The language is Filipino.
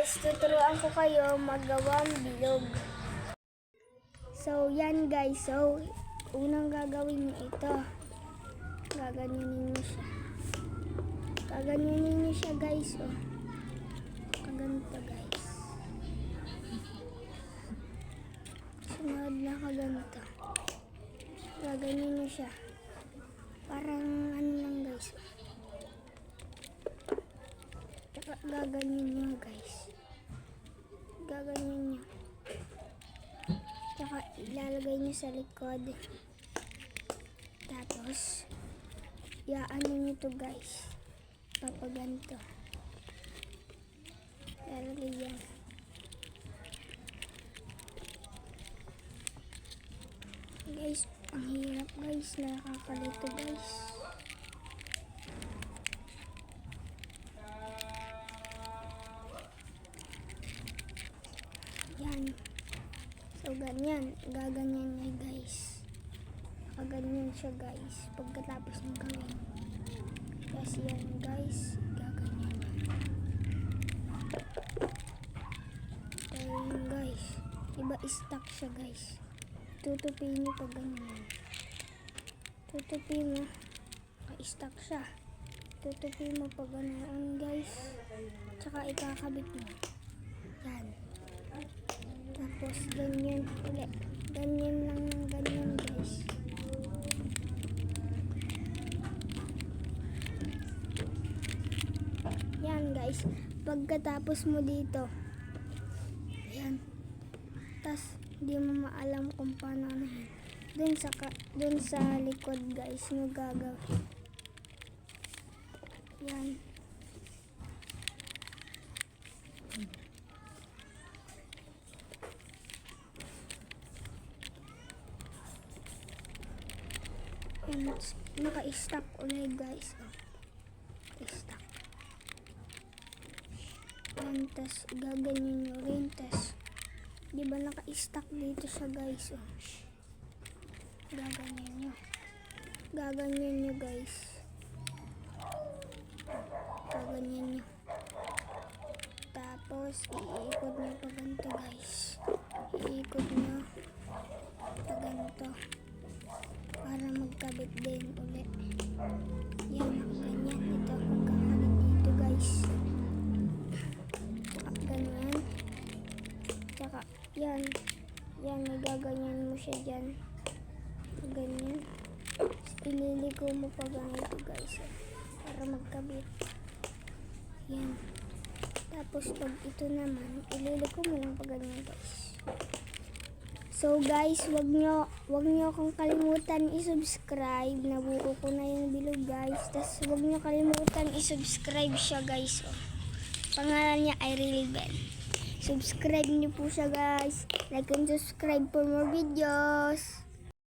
guys, tuturuan ko kayo maggawang bilog. So, yan guys. So, unang gagawin nyo ito. Gaganyanin nyo siya. Gaganyanin nyo siya guys. Oh. Kaganito guys. Sunod na kaganito. Gaganyan nyo siya. Parang ano lang guys. Gaganyan nyo guys. Gaganyan nyo. Tsaka ilalagay nyo sa likod. Tapos iaano nyo to guys. Papaganto. Ilalagay yan. Guys, ang hirap guys. Nakakalito guys. Yan. So, ganyan. Gaganyan niya guys. Gaganyan siya guys. Pagkatapos ng gawin. Kasi yan guys. Gaganyan niya. Kaya guys. Iba stuck siya guys. Tutupin mo pag ganyan. Tutupin mo. Stuck siya. Tutupin mo pag ganyan guys. Tsaka ikakabit mo. Yan. Tapos ganyan ulit. Ganyan lang ng ganyan guys. Yan guys. Pagkatapos mo dito. Yan. Tas hindi mo maalam kung paano na yan. Dun sa likod guys. Nyo gagawin. Yan. And naka-stack ulit guys. Oh. Stack. Yan, tas gaganyan nyo rin. Tas diba naka-stack dito siya guys. Oh. Gaganyan nyo. Gaganyan nyo guys. Gaganyan nyo. Tapos iikot nyo pa ganito guys. Iikot nyo pa ganito. Para magkabit din ulit. Yan, ganyan. Ito, magkakabit dito guys. Ganyan. Tsaka, yan. Yan, nagaganyan mo siya dyan. Ganyan. Ililiko mo pa ganito guys. Para magkabit. Yan. Tapos, pag ito naman, ililiko mo lang pa ganyan guys. So guys, wag nyo akong kalimutan i-subscribe. Nabuo ko na yung bilog guys. Tas wag nyo kalimutan i-subscribe siya guys. Oh. Pangalan niya ay Rilben. Subscribe nyo po siya guys. Like and subscribe for more videos.